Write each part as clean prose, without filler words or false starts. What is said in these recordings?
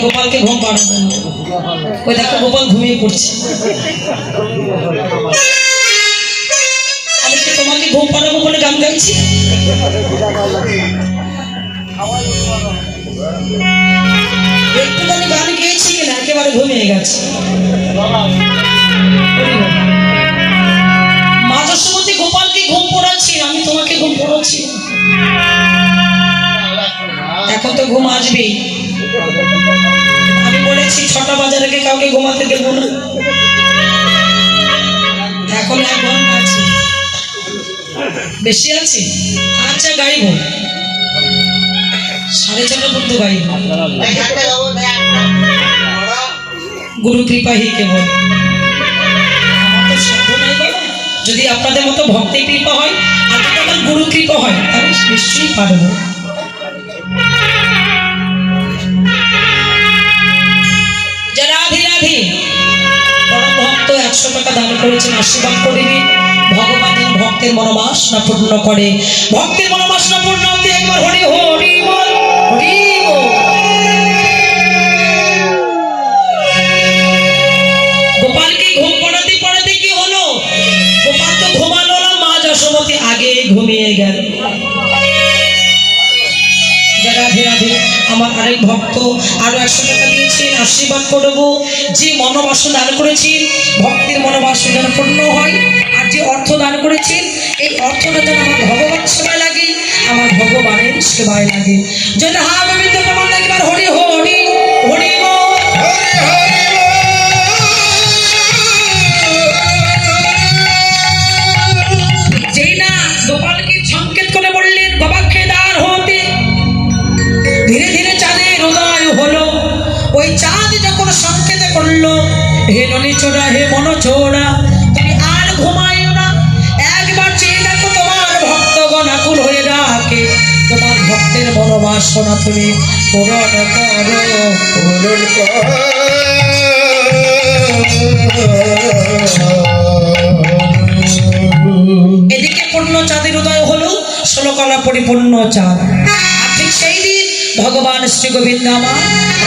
গোপালকে ঘুম পাড়াবো না। ওই দেখো গোপাল ঘুমিয়ে পড়ছে। আমি কি তোমাকে ঘুম পাড়াবো বলে গান গাইছি? একটুখানি গান গেয়েছি কিনা একেবারে ঘুমিয়ে গেছে। মা যশোমতী গোপালকে ঘুম পড়াচ্ছি, আমি তোমাকে ঘুম পড়াচ্ছি। এখন তো ঘুম আসবেই। আমি বলেছি 6টা বাজার আগে কাউকে ঘুমাতে দেব না। এখন 1 ঘন্টা আছে, বেশি আছে। আচ্ছা গাইব 6:30 পর্যন্ত গাইব। গুরু কৃপা হি কেবল। যদি আপনাদের মতো ভক্তি কৃপা হয় আর যদি আমার গুরু কৃপা হয় তাহলে নিশ্চয়ই পারবো। পরম ভক্ত 100 টাকা দান করেছেন, আশীর্বাদ করবি ভগবানের ভক্তের মনোবাসনা পূর্ণ করে। ভক্তের মনোবাসনা পূর্ণ হতে একবার হরি হরি বল, হরি বল। গোপালকে ঘুম পড়াতে পড়াতে কি হলো? গোপাল তো ঘুমালো না, মা যশোমতী আগে ঘুমিয়ে গেল। রাধে রাধে। আমার আরেক ভক্ত আরো 100 টাকা দিয়েছেন, আশীর্বাদ করবো। যে মনোবাসনা দান করেছেন ভক্তের মনোবাসনা যেন পূর্ণ হয়, আর যে অর্থ দান করেছেন এই অর্থটা যেন আমার ভগবান সেবায় লাগে, আমার ভগবানের সেবায় লাগে। যদি হা গোবিন্দ প্রমাণ একবার হরি হরি হরি বল, হরি হরি বল। যেই না গোপালকে সংকেত করে বললেন গবাক্ষে দ্বার হতে, ধীরে ধীরে চাঁদের উদয় হলো। ওই চাঁদ যখন সংকেত করলো, হে ননি ছোড়া, হে মন ছোড়া, তুমি আর ঘুমাইও না, একবার চেয়ে দেখো তোমার ভক্তগণ আকুল হয়ে ডাকে। তোমার ভক্তের মনোবাসনা তুমি পূরণ করো, পূরণ করো। এদিকে পূর্ণ চাঁদের উদয় হলো, 16 কলা পরিপূর্ণ চাঁদ। আর ঠিক সেই দিন ভগবান শ্রী গোবিন্দ আমার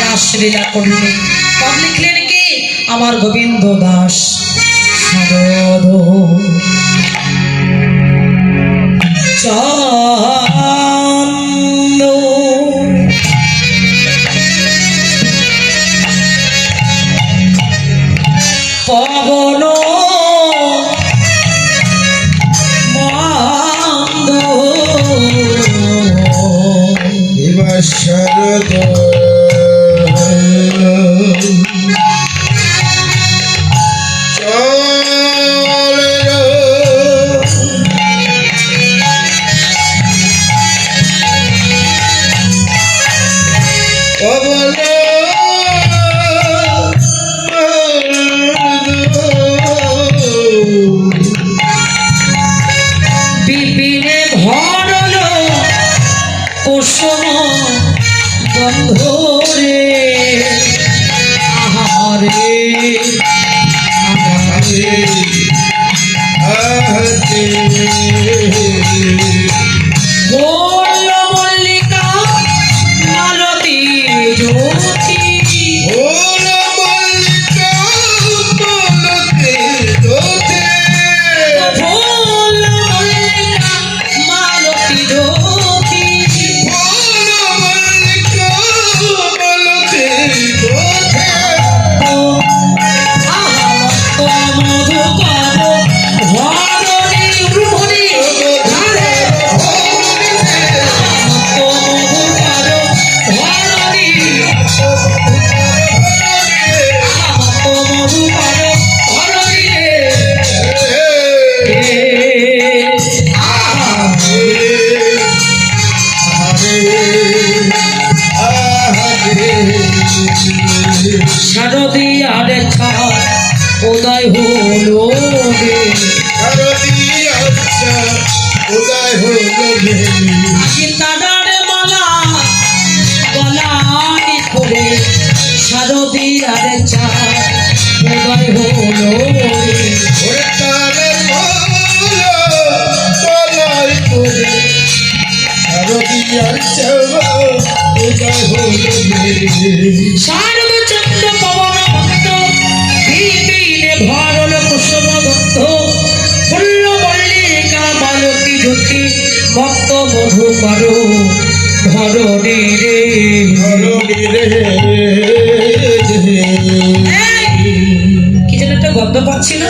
রাসলীলা করলেন। পদ লিখলেন কি? আমার গোবিন্দ দাস শারদ চন্দ পবন মন্দ শারদ বিপিনে ভরল কুসুম গন্ধ রে আহারে আহারে বলল মল্লিকা মালতী জ্যোতি বলল মল্লিকা মালতী জ্যোতি মধু কর ভরণী উর্বরী ধারে মধু কর ভরণী মধু কর ভরণী শারদীয়ার ছাড় উদয় হলো রে সীতার মালা গলায় করে শারদীয়ার ছাড় উদয় হলো রে সার্বচন্দ্র পবন ভক্ত বিপিনে ভরল কুসুম গন্ধ ফুল্ল মল্লিকা মালতী জ্যোতি ভক্ত মধু করো ধরণী রে কি যেন একটা গন্ধ পাচ্ছি না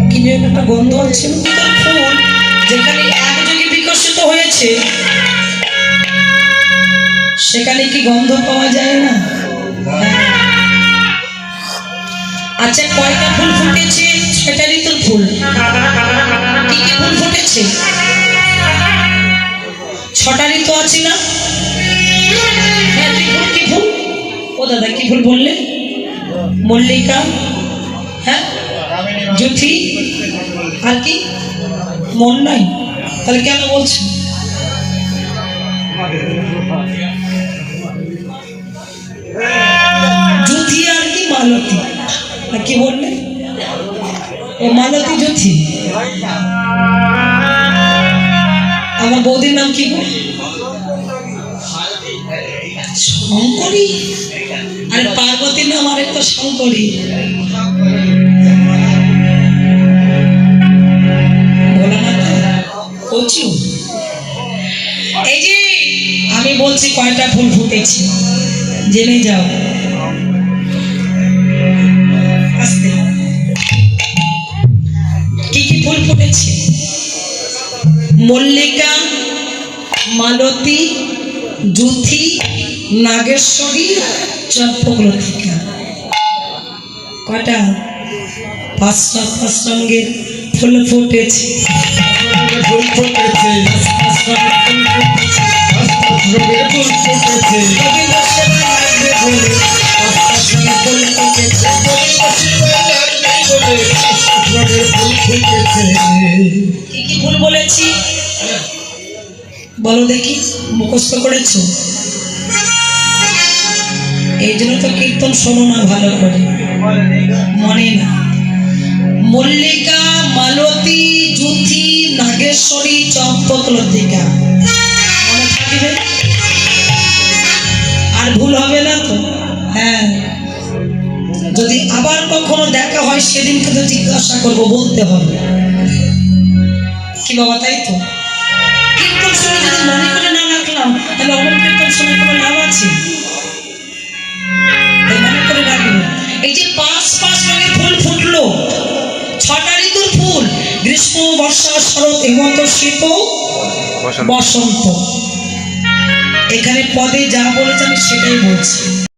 কি যেন একটা গন্ধ আছে ফুল যেখানে একযোগে বিকশিত হয়েছে সেখানে কি গন্ধ পাওয়া যায় না? আচ্ছা কয়টা ফুল ফুটেছে? 6টা ঋতুর ফুল। কি কি ফুল ফুটেছে? 6টা ঋতু আছে না? হ্যাঁ কি ফুল? ও দাদা কি ফুল বললে? মল্লিকা, হ্যাঁ জ্যোতি, আর কি মন নাই? তাহলে কেন বলছেন? জ্যোতি আর কি মালতী, না কি বললে? ও মালতী জ্যোতি। আমার বৌদির নাম কি? শঙ্করী। আর পার্বতীর নাম আরেকটা শঙ্করী। এই যে আমি বলছি কয়টা ফুল ফুটেছে জেনে যাও। আস্তে কি কি ফুল ফুটেছে? মল্লিকা, মালতী, জ্যোতি, নাগেশ্বরী, চম্পকলতিকা। কয়টা? 5টা 5 রঙের ফুল ফুটেছে। ফুল ফুটেছে, 5 রঙের ফুল ফুটেছে। কি কি ফুল বলেছি বলো দেখি, মুখস্থ করেছো? এই জন্য তো কীর্তন শোনো না ভালো করে, মনে না। মল্লিকা, মালতী, জ্যোতি, নাগেশ্বরী, চম্পকলতিকা মনে থাকবে? আর ভুল হবে না তো? হ্যাঁ, যদি আবার কখনো দেখা হয় সেদিনকে তো জিজ্ঞাসা করবো, বলতে হবে কি বাবা, তাই তো? কীর্তন শুনে যদি মনে করে না রাখলাম তাহলে অমন কীর্তন শুনে কোনো লাভ আছে? মনে করে রাখবো। এই যে 5 রঙের ফুল ফুটলো, 6টা ঋতুর ফুল, গ্রীষ্ম, বর্ষা, শরৎ, হেমন্ত, শীত, বসন্ত। এখানে পদে যা বলেছে আমি সেটাই বলছি।